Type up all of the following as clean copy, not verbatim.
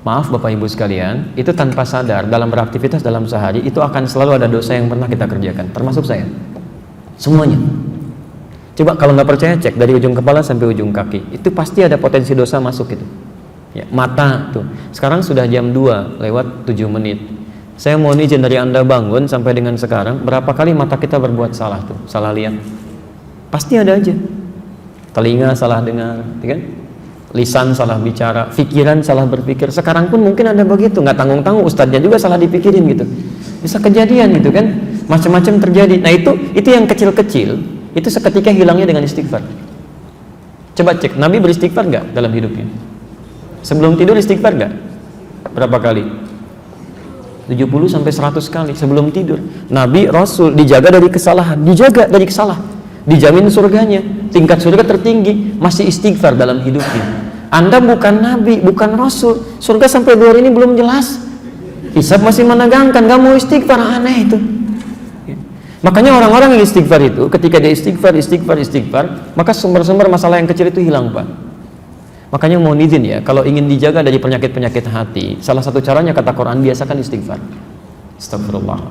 Maaf Bapak Ibu sekalian, itu tanpa sadar dalam beraktivitas dalam sehari itu akan selalu ada dosa yang pernah kita kerjakan, termasuk saya. Semuanya. Coba kalau nggak percaya cek dari ujung kepala sampai ujung kaki, itu pasti ada potensi dosa masuk itu. Ya, mata tuh. Sekarang sudah jam 2 lewat 7 menit. Saya mohon izin dari Anda bangun sampai dengan sekarang, berapa kali mata kita berbuat salah tuh, salah lihat? Pasti ada aja. Telinga salah dengar, kan? Lisan salah bicara, pikiran salah berpikir. Sekarang pun mungkin ada begitu, nggak tanggung-tanggung ustadznya juga salah dipikirin gitu. Bisa kejadian gitu kan, macam-macam terjadi. Nah itu yang kecil-kecil, itu seketika hilangnya dengan istighfar. Coba cek, Nabi beristighfar nggak dalam hidupnya? Sebelum tidur istighfar nggak? Berapa kali? 70 sampai 100 kali sebelum tidur. Nabi Rasul dijaga dari kesalahan, dijamin surganya, tingkat surga tertinggi, masih istighfar dalam hidupnya. Anda bukan Nabi, bukan Rasul, surga sampai 2 hari ini belum jelas, hisab masih menegangkan, gak mau istighfar, aneh itu. Makanya orang-orang yang istighfar itu, ketika dia istighfar, maka sumber-sumber masalah yang kecil itu hilang, Pak. Makanya mohon izin ya, kalau ingin dijaga dari penyakit-penyakit hati, salah satu caranya kata Quran, biasakan istighfar. Astagfirullah.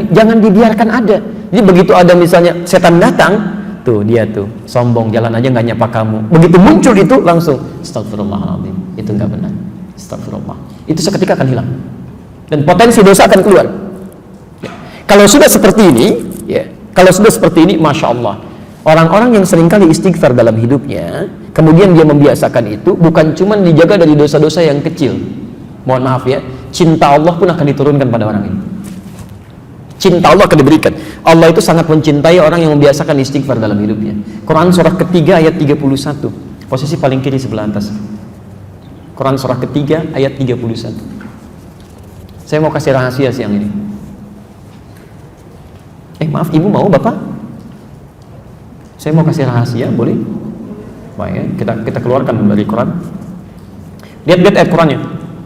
Jangan dibiarkan ada. Jadi begitu ada misalnya setan datang, tuh dia tuh sombong, jalan aja nggak nyapa kamu. Begitu muncul itu langsung astagfirullahaladzim. Itu nggak benar. Astagfirullah. Itu seketika akan hilang dan potensi dosa akan keluar. Ya. Kalau sudah seperti ini, masya Allah. Orang-orang yang seringkali istighfar dalam hidupnya, kemudian dia membiasakan itu, bukan cuma dijaga dari dosa-dosa yang kecil. Mohon maaf ya, cinta Allah pun akan diturunkan pada orang ini. Cinta Allah akan diberikan. Allah itu sangat mencintai orang yang membiasakan istighfar dalam hidupnya. Quran surah ketiga ayat 31, posisi paling kiri sebelah atas. Quran surah ketiga ayat 31. Saya mau kasih rahasia siang ini. Maaf, ibu mau bapak? Saya mau kasih rahasia, boleh? Baik, kita keluarkan dari Quran. Lihat ayat Qurannya.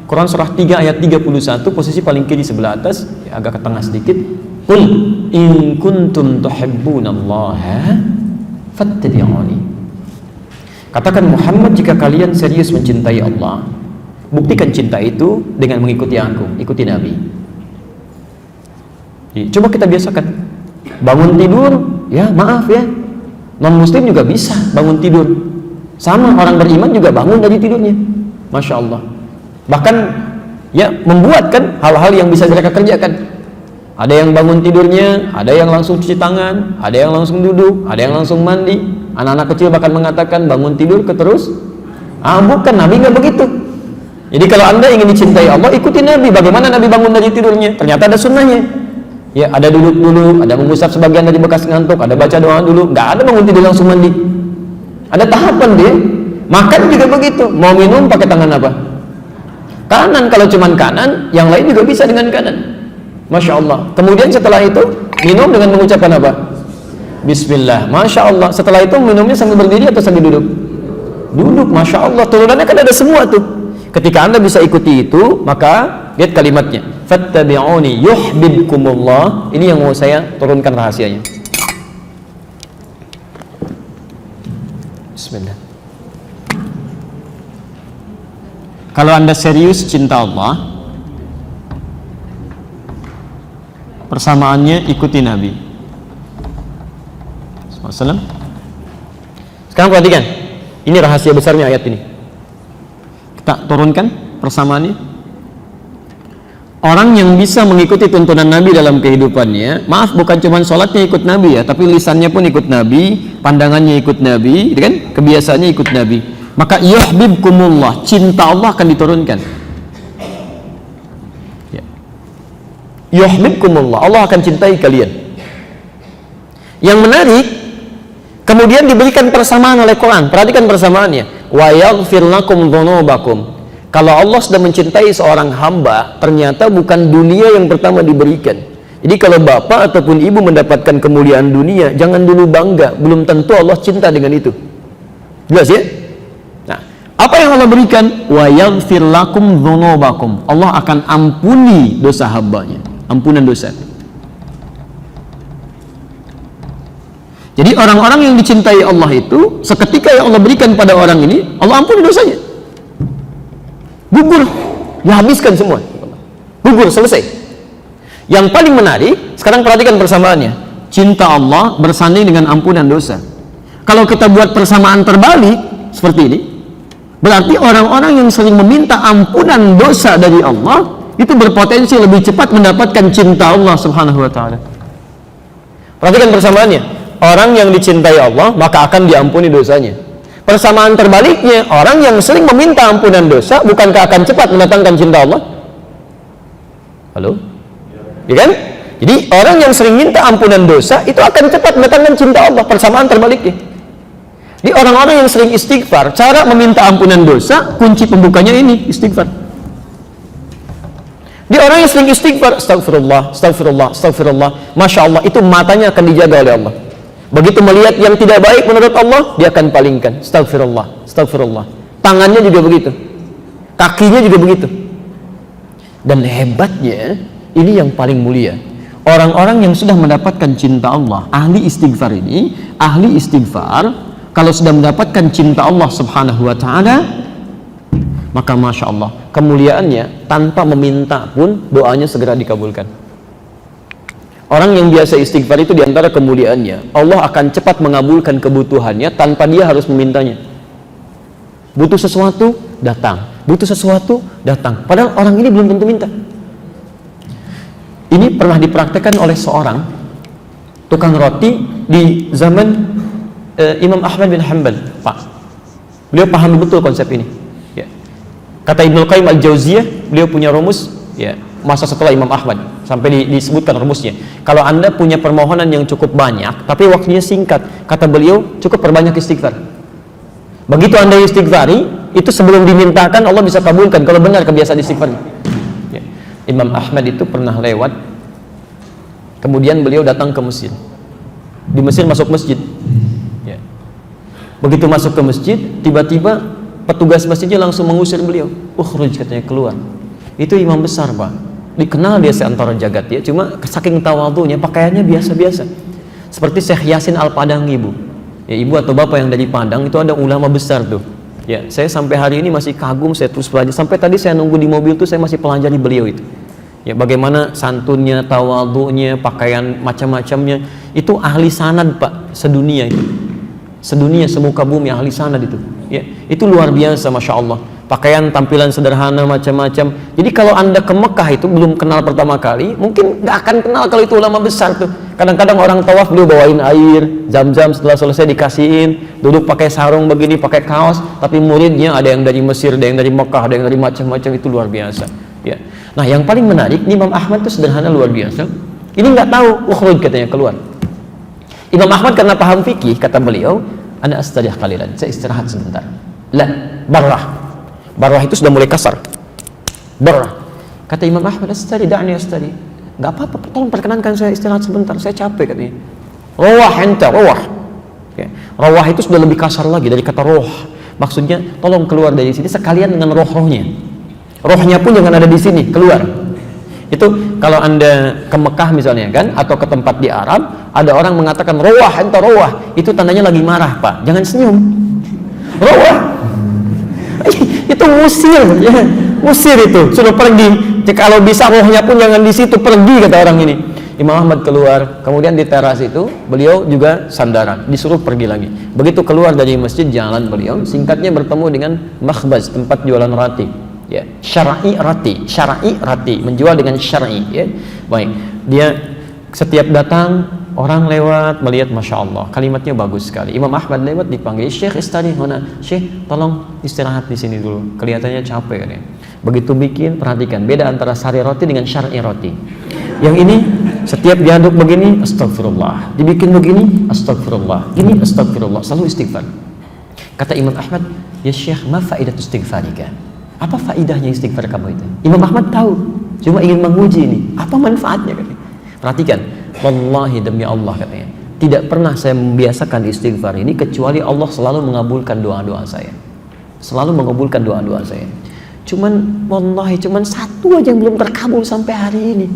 Quran surah 3 ayat 31, posisi paling kiri sebelah atas, ya, agak ke tengah sedikit. Qul in kuntum tuhibbunallaha fattabi'uni. Katakan Muhammad, jika kalian serius mencintai Allah, buktikan cinta itu dengan mengikuti aku, ikuti Nabi. Jadi, coba kita biasakan. Bangun tidur, ya maaf ya, non-muslim juga bisa bangun tidur. Sama orang beriman juga bangun dari tidurnya. Masya Allah. Bahkan ya membuatkan hal-hal yang bisa mereka kerjakan. Ada yang bangun tidurnya, ada yang langsung cuci tangan, ada yang langsung duduk, ada yang langsung mandi. Anak-anak kecil bahkan mengatakan bangun tidur terus. Bukan, Nabi nggak begitu. Jadi kalau Anda ingin dicintai Allah, ikuti Nabi. Bagaimana Nabi bangun dari tidurnya? Ternyata ada sunnahnya. Ya, ada duduk dulu, ada mengusap sebagian dari bekas ngantuk, ada baca doa dulu. Nggak ada bangun tidur langsung mandi. Ada tahapan dia. Makan juga begitu. Mau minum pakai tangan apa? Kanan. Kalau cuman kanan, yang lain juga bisa dengan kanan. Masya Allah. Kemudian setelah itu minum dengan mengucapkan apa? Bismillah. Masya Allah. Setelah itu minumnya sambil berdiri atau sambil duduk? Duduk. Masya Allah. Turunannya kan ada semua tuh. Ketika Anda bisa ikuti itu, maka lihat kalimatnya, fattabi'uni yuhibbukumullah. Ini yang mau saya turunkan rahasianya. Bismillah. Kalau Anda serius cinta Allah, persamaannya ikuti Nabi SAW. Sekarang perhatikan, ini rahasia besarnya ayat ini. Kita turunkan persamaannya. Orang yang bisa mengikuti tuntunan Nabi dalam kehidupannya, maaf, bukan cuma sholatnya ikut Nabi ya, tapi lisannya pun ikut Nabi, pandangannya ikut Nabi, gitu kan? Kebiasaannya ikut Nabi. Maka yuhibbukumullah, cinta Allah akan diturunkan. Ya. Yuhibbukumullah, Allah akan cintai kalian. Yang menarik, kemudian diberikan persamaan oleh Quran. Perhatikan persamaannya. Wa yaghfir lakum dzunubakum. Kalau Allah sudah mencintai seorang hamba, ternyata bukan dunia yang pertama diberikan. Jadi kalau bapak ataupun ibu mendapatkan kemuliaan dunia, jangan dulu bangga, belum tentu Allah cinta dengan itu. Jelas ya? Nah, apa yang Allah berikan? Wa yaghfir lakum dzunubakum. Allah akan ampuni dosa hambanya, ampunan dosa. Jadi orang-orang yang dicintai Allah itu, seketika yang Allah berikan pada orang ini, Allah ampuni dosanya. gugur, dihabiskan semua, gugur, selesai. Yang paling menarik, sekarang perhatikan persamaannya. Cinta Allah bersanding dengan ampunan dosa. Kalau kita buat persamaan terbalik seperti ini, berarti orang-orang yang sering meminta ampunan dosa dari Allah itu berpotensi lebih cepat mendapatkan cinta Allah Subhanahu wa taala. Perhatikan persamaannya. Orang yang dicintai Allah maka akan diampuni dosanya. Persamaan terbaliknya, orang yang sering meminta ampunan dosa bukankah akan cepat mendatangkan cinta Allah? Halo? Ya kan? Jadi orang yang sering minta ampunan dosa itu akan cepat mendatangkan cinta Allah. Persamaan terbaliknya. Di orang-orang yang sering istighfar, cara meminta ampunan dosa, kunci pembukanya ini istighfar. Di orang yang sering istighfar, astagfirullah, astagfirullah, astagfirullah, masya Allah, itu matanya akan dijaga oleh Allah. Begitu melihat yang tidak baik menurut Allah, dia akan palingkan, astagfirullah, astagfirullah. Tangannya juga begitu, kakinya juga begitu. Dan hebatnya, ini yang paling mulia. Orang-orang yang sudah mendapatkan cinta Allah, ahli istighfar ini, ahli istighfar, kalau sudah mendapatkan cinta Allah Subhanahu wa ta'ala, maka masya Allah, kemuliaannya tanpa meminta pun doanya segera dikabulkan. Orang yang biasa istighfar itu diantara kemuliaannya, Allah akan cepat mengabulkan kebutuhannya tanpa dia harus memintanya. Butuh sesuatu, datang. Butuh sesuatu, datang. Padahal orang ini belum tentu minta. Ini pernah dipraktekkan oleh seorang tukang roti di zaman Imam Ahmad bin Hanbal. Pak, beliau paham betul konsep ini. Ya. Kata Ibnu Qayyim Al-Jauziyah, beliau punya rumus, ya, masa setelah Imam Ahmad sampai disebutkan rumusnya. Kalau Anda punya permohonan yang cukup banyak, tapi waktunya singkat, kata beliau, cukup perbanyak istighfar. Begitu Anda istighfari, itu sebelum dimintakan Allah bisa kabulkan kalau benar kebiasaan istighfar. Ya. Imam Ahmad itu pernah lewat, kemudian beliau datang ke Mesir. Di Mesir masuk masjid. Ya. Begitu masuk ke masjid, tiba-tiba petugas masjidnya langsung mengusir beliau. Ukhruj, katanya, keluar. Itu imam besar, Pak. Dikenal dia seantara jagat ya, cuma saking tawadhunya pakaiannya biasa-biasa. Seperti Syekh Yasin Al-Padangi, Bu. Ya, ibu atau bapak yang dari Padang itu ada ulama besar tuh. Ya, saya sampai hari ini masih kagum, saya terus belajar. Sampai tadi saya nunggu di mobil tuh saya masih pelajari beliau itu. Ya, bagaimana santunnya, tawadhunya, pakaian macam-macamnya. Itu ahli sanad, Pak, sedunia itu. Sedunia, semuka bumi ahli sanad itu. Ya, itu luar biasa, masya Allah. Pakaian, tampilan sederhana, macam-macam. Jadi kalau Anda ke Mekah itu belum kenal pertama kali, mungkin nggak akan kenal kalau itu ulama besar tuh. Kadang-kadang orang tawaf beliau bawain air, zam-zam, setelah selesai dikasihin, duduk pakai sarung begini, pakai kaos, tapi muridnya ada yang dari Mesir, ada yang dari Mekah, ada yang dari macam-macam, itu luar biasa. Ya. Nah, yang paling menarik, Imam Ahmad itu sederhana luar biasa. Ini nggak tahu, ukhruj, katanya, keluar. Imam Ahmad karena paham fikih, kata beliau, ana astarih qalilan, saya istirahat sebentar. La, barrah. Barrah itu sudah mulai kasar. Barrah. Kata Imam Ahmad, astari, da'ni astari. Gak apa-apa, tolong perkenankan saya istirahat sebentar, saya capek, katanya. Rawah enta, rawah. Okay. Rawah itu sudah lebih kasar lagi dari kata roh. Maksudnya, tolong keluar dari sini sekalian dengan roh-rohnya. Rohnya pun jangan ada di sini, keluar. Itu kalau Anda ke Mekah misalnya kan, atau ke tempat di Arab, ada orang mengatakan rawah enta, rawah. Itu tandanya lagi marah, Pak. Jangan senyum. Rawah. Itu musir, ya. Musir itu, suruh pergi. Kalau bisa rohnya pun jangan di situ, pergi, kata orang ini. Imam Ahmad keluar, kemudian di teras itu beliau juga sandaran, disuruh pergi lagi. Begitu keluar dari masjid, jalan beliau, singkatnya bertemu dengan makhbaz, tempat jualan roti. Ya, syar'i roti, menjual dengan syar'i. Ya, baik. Dia setiap datang orang lewat melihat, masya Allah, kalimatnya bagus sekali. Imam Ahmad lewat dipanggil, Syekh istari mana? Syekh, tolong istirahat di sini dulu. Kelihatannya capek kan ya. Begitu bikin, perhatikan beda antara sari roti dengan syar'i roti. Yang ini setiap diaduk begini, astagfirullah. Dibikin begini, astagfirullah. Ini astagfirullah. Selalu istighfar. Kata Imam Ahmad, ya Syekh, ma faidatu istighfarika? Apa faidahnya istighfar kamu itu? Imam Ahmad tahu, cuma ingin menguji ini. Apa manfaatnya? Katanya. Perhatikan. Wallahi demi Allah, katanya, tidak pernah saya membiasakan istighfar ini kecuali Allah selalu mengabulkan doa-doa saya. Selalu mengabulkan doa-doa saya. Cuman wallahi cuman satu aja yang belum terkabul sampai hari ini.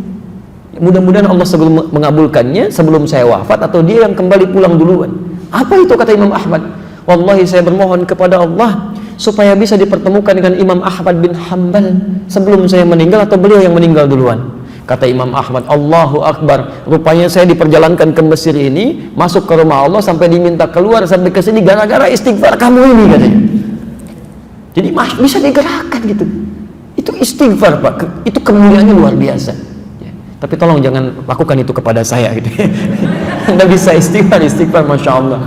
Mudah-mudahan Allah sebelum mengabulkannya sebelum saya wafat atau dia yang kembali pulang duluan. Apa itu, kata Imam Ahmad? Wallahi saya bermohon kepada Allah supaya bisa dipertemukan dengan Imam Ahmad bin Hanbal sebelum saya meninggal atau beliau yang meninggal duluan. Kata Imam Ahmad, Allahu Akbar, rupanya saya diperjalankan ke Mesir ini, masuk ke rumah Allah sampai diminta keluar sampai ke sini gara-gara istighfar kamu ini, katanya. Jadi bisa digerakkan gitu. Itu istighfar, Pak. Itu kemuliaannya luar biasa. Ya. Tapi tolong jangan lakukan itu kepada saya gitu. Anda bisa istighfar, Masya Allah.